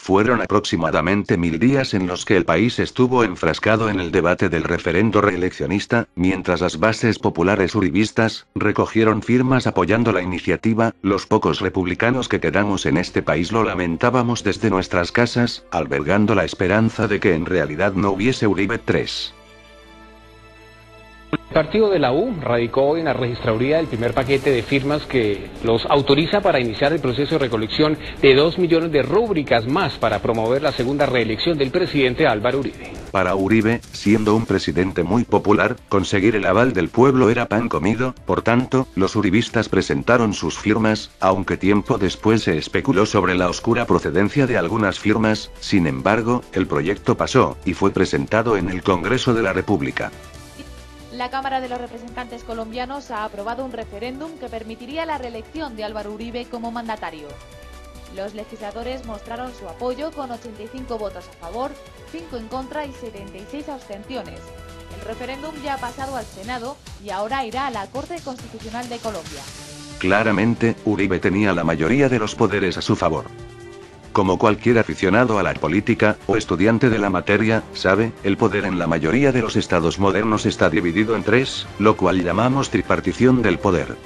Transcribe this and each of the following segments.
Fueron aproximadamente 1000 días en los que el país estuvo enfrascado en el debate del referendo reeleccionista, mientras las bases populares uribistas recogieron firmas apoyando la iniciativa. Los pocos republicanos que quedamos en este país lo lamentábamos desde nuestras casas, albergando la esperanza de que en realidad no hubiese Uribe 3. El partido de la U radicó hoy en la registraduría el primer paquete de firmas que los autoriza para iniciar el proceso de recolección de 2 millones de rúbricas más para promover la segunda reelección del presidente Álvaro Uribe. Para Uribe, siendo un presidente muy popular, conseguir el aval del pueblo era pan comido. Por tanto, los uribistas presentaron sus firmas, aunque tiempo después se especuló sobre la oscura procedencia de algunas firmas. Sin embargo, el proyecto pasó, y fue presentado en el Congreso de la República. La Cámara de los Representantes colombianos ha aprobado un referéndum que permitiría la reelección de Álvaro Uribe como mandatario. Los legisladores mostraron su apoyo con 85 votos a favor, 5 en contra y 76 abstenciones. El referéndum ya ha pasado al Senado y ahora irá a la Corte Constitucional de Colombia. Claramente, Uribe tenía la mayoría de los poderes a su favor. Como cualquier aficionado a la política, o estudiante de la materia, sabe, el poder en la mayoría de los estados modernos está dividido en 3, lo cual llamamos tripartición del poder.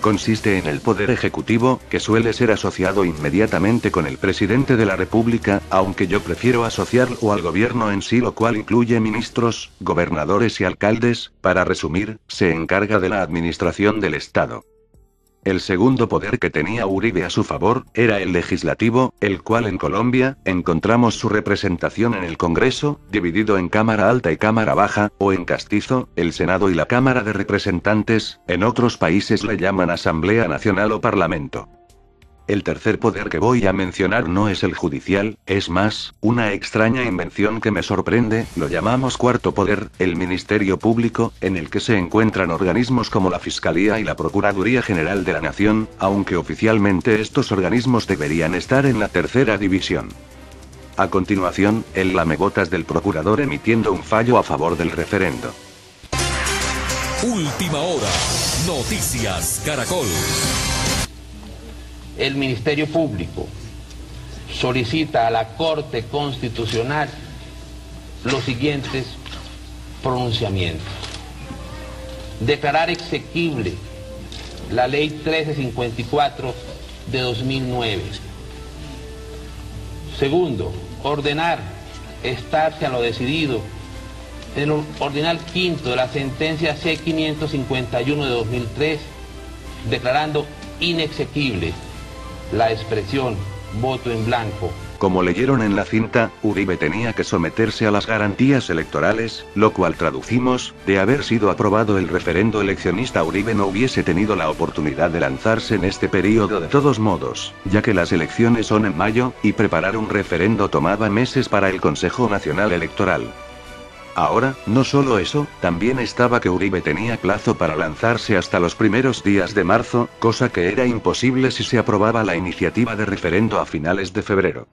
Consiste en el poder ejecutivo, que suele ser asociado inmediatamente con el presidente de la República, aunque yo prefiero asociarlo al gobierno en sí, lo cual incluye ministros, gobernadores y alcaldes. Para resumir, se encarga de la administración del Estado. El segundo poder que tenía Uribe a su favor, era el legislativo, el cual en Colombia, encontramos su representación en el Congreso, dividido en Cámara Alta y Cámara Baja, o en castizo, el Senado y la Cámara de Representantes. En otros países le llaman Asamblea Nacional o Parlamento. El tercer poder que voy a mencionar no es el judicial, es más, una extraña invención que me sorprende. Lo llamamos cuarto poder, el Ministerio Público, en el que se encuentran organismos como la Fiscalía y la Procuraduría General de la Nación, aunque oficialmente estos organismos deberían estar en la tercera división. A continuación, el lamebotas del procurador emitiendo un fallo a favor del referendo. Última hora. Noticias Caracol. El Ministerio Público solicita a la Corte Constitucional los siguientes pronunciamientos. Declarar exequible la Ley 1354 de 2009. Segundo, ordenar estarse a lo decidido en el ordinal quinto de la sentencia C-551 de 2003, declarando inexequible la expresión voto en blanco. Como leyeron en la cinta, Uribe tenía que someterse a las garantías electorales, lo cual traducimos, de haber sido aprobado el referendo eleccionista, Uribe no hubiese tenido la oportunidad de lanzarse en este periodo de todos modos, ya que las elecciones son en mayo, y preparar un referendo tomaba meses para el Consejo Nacional Electoral. Ahora, no solo eso, también estaba que Uribe tenía plazo para lanzarse hasta los primeros días de marzo, cosa que era imposible si se aprobaba la iniciativa de referendo a finales de febrero.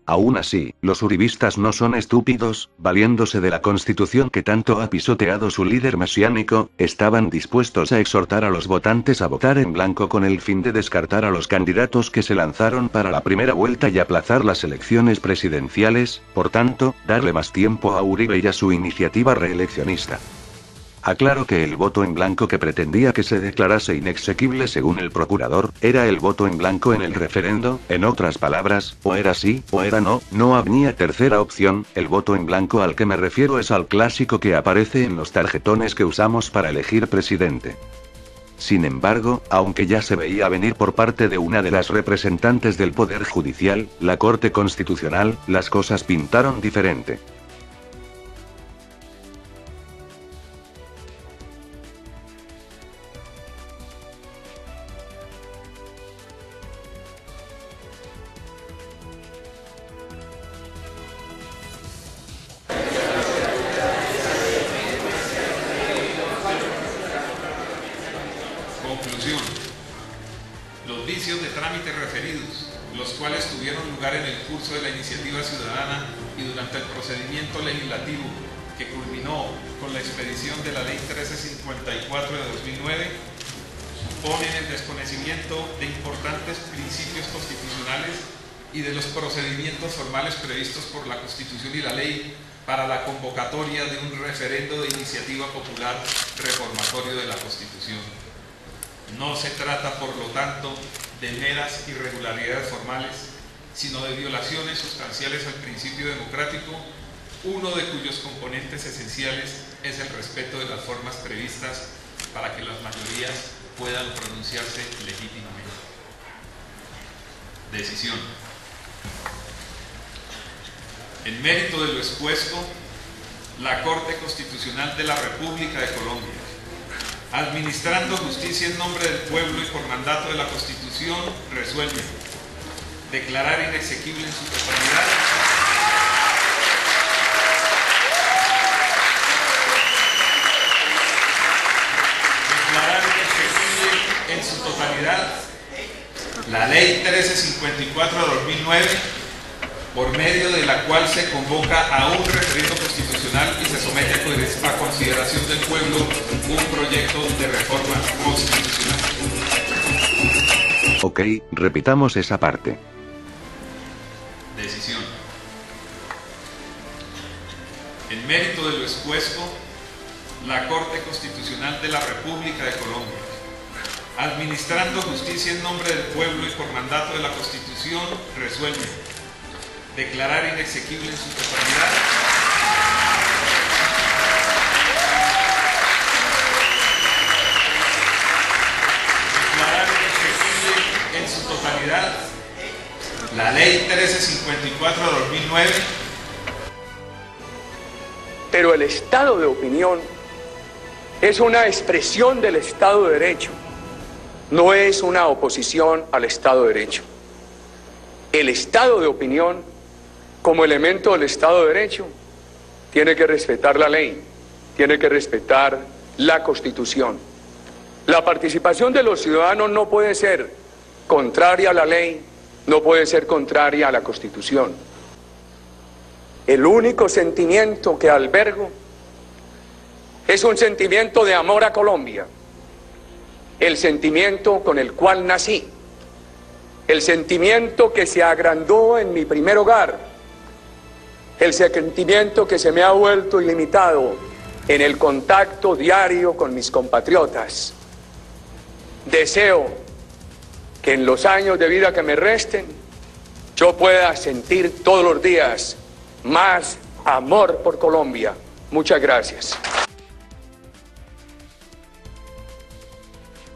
Aún así, los uribistas no son estúpidos. Valiéndose de la Constitución que tanto ha pisoteado su líder mesiánico, estaban dispuestos a exhortar a los votantes a votar en blanco con el fin de descartar a los candidatos que se lanzaron para la primera vuelta y aplazar las elecciones presidenciales, por tanto, darle más tiempo a Uribe y a su iniciativa reeleccionista. Aclaro que el voto en blanco que pretendía que se declarase inexequible según el procurador, era el voto en blanco en el referendo. En otras palabras, o era sí, o era no, no había tercera opción. El voto en blanco al que me refiero es al clásico que aparece en los tarjetones que usamos para elegir presidente. Sin embargo, aunque ya se veía venir por parte de una de las representantes del Poder Judicial, la Corte Constitucional, las cosas pintaron diferente. Conclusión. Los vicios de trámite referidos, los cuales tuvieron lugar en el curso de la iniciativa ciudadana y durante el procedimiento legislativo que culminó con la expedición de la Ley 1354 de 2009, ponen en desconocimiento de importantes principios constitucionales y de los procedimientos formales previstos por la Constitución y la ley para la convocatoria de un referendo de iniciativa popular reformatorio de la Constitución. No se trata, por lo tanto, de meras irregularidades formales, sino de violaciones sustanciales al principio democrático, uno de cuyos componentes esenciales es el respeto de las formas previstas para que las mayorías puedan pronunciarse legítimamente. Decisión. En mérito de lo expuesto, la Corte Constitucional de la República de Colombia, administrando justicia en nombre del pueblo y por mandato de la Constitución, resuelve declarar inexequible en su totalidad la Ley 1354 de 2009, por medio de la cual se convoca a un referendo constitucional y se somete a consideración del pueblo un proyecto de reforma constitucional. Ok, repitamos esa parte. Decisión. En mérito de lo expuesto, la Corte Constitucional de la República de Colombia, administrando justicia en nombre del pueblo y por mandato de la Constitución, resuelve declarar inexequible en su totalidad la Ley 1354 de 2009. Pero el estado de opinión es una expresión del Estado de Derecho, no es una oposición al Estado de Derecho. El estado de opinión, como elemento del Estado de Derecho, tiene que respetar la ley, tiene que respetar la Constitución. La participación de los ciudadanos no puede ser contraria a la ley, no puede ser contraria a la Constitución. El único sentimiento que albergo es un sentimiento de amor a Colombia, el sentimiento con el cual nací, el sentimiento que se agrandó en mi primer hogar, el sentimiento que se me ha vuelto ilimitado en el contacto diario con mis compatriotas. Deseo que en los años de vida que me resten, yo pueda sentir todos los días más amor por Colombia. Muchas gracias.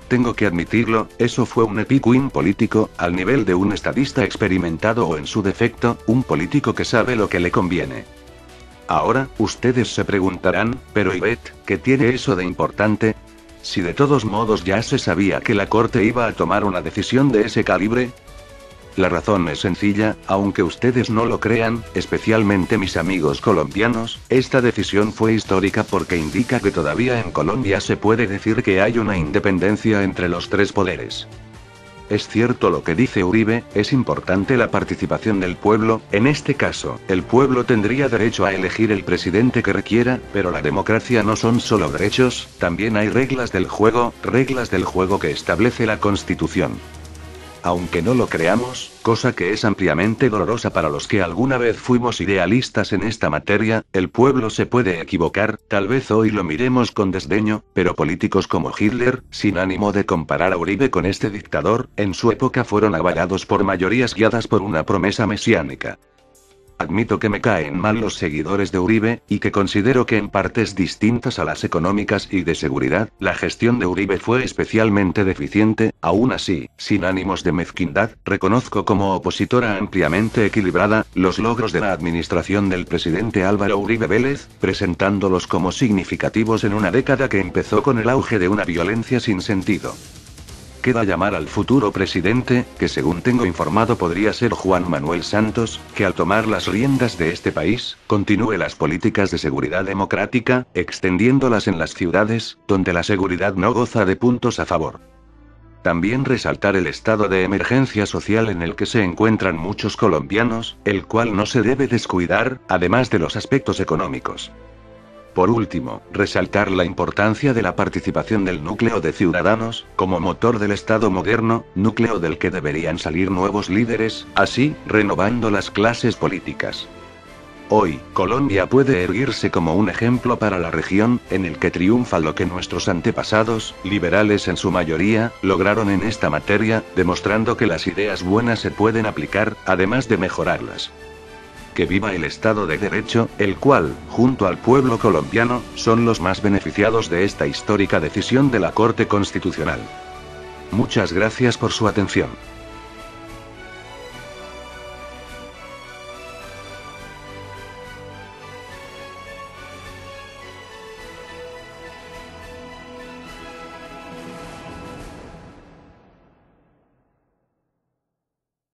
Tengo que admitirlo, eso fue un epic win político, al nivel de un estadista experimentado o en su defecto, un político que sabe lo que le conviene. Ahora, ustedes se preguntarán, pero Ivette, ¿qué tiene eso de importante? Si de todos modos ya se sabía que la Corte iba a tomar una decisión de ese calibre. La razón es sencilla, aunque ustedes no lo crean, especialmente mis amigos colombianos, esta decisión fue histórica porque indica que todavía en Colombia se puede decir que hay una independencia entre los tres poderes. Es cierto lo que dice Uribe, es importante la participación del pueblo, en este caso, el pueblo tendría derecho a elegir el presidente que requiera, pero la democracia no son solo derechos, también hay reglas del juego que establece la Constitución. Aunque no lo creamos, cosa que es ampliamente dolorosa para los que alguna vez fuimos idealistas en esta materia, el pueblo se puede equivocar, tal vez hoy lo miremos con desdeño, pero políticos como Hitler, sin ánimo de comparar a Uribe con este dictador, en su época fueron avalados por mayorías guiadas por una promesa mesiánica. Admito que me caen mal los seguidores de Uribe, y que considero que en partes distintas a las económicas y de seguridad, la gestión de Uribe fue especialmente deficiente. Aún así, sin ánimos de mezquindad, reconozco como opositora ampliamente equilibrada, los logros de la administración del presidente Álvaro Uribe Vélez, presentándolos como significativos en una década que empezó con el auge de una violencia sin sentido. Queda llamar al futuro presidente, que según tengo informado podría ser Juan Manuel Santos, que al tomar las riendas de este país, continúe las políticas de seguridad democrática, extendiéndolas en las ciudades, donde la seguridad no goza de puntos a favor. También resaltar el estado de emergencia social en el que se encuentran muchos colombianos, el cual no se debe descuidar, además de los aspectos económicos. Por último, resaltar la importancia de la participación del núcleo de ciudadanos, como motor del Estado moderno, núcleo del que deberían salir nuevos líderes, así, renovando las clases políticas. Hoy, Colombia puede erguirse como un ejemplo para la región, en el que triunfa lo que nuestros antepasados, liberales en su mayoría, lograron en esta materia, demostrando que las ideas buenas se pueden aplicar, además de mejorarlas. Que viva el Estado de Derecho, el cual, junto al pueblo colombiano, son los más beneficiados de esta histórica decisión de la Corte Constitucional. Muchas gracias por su atención.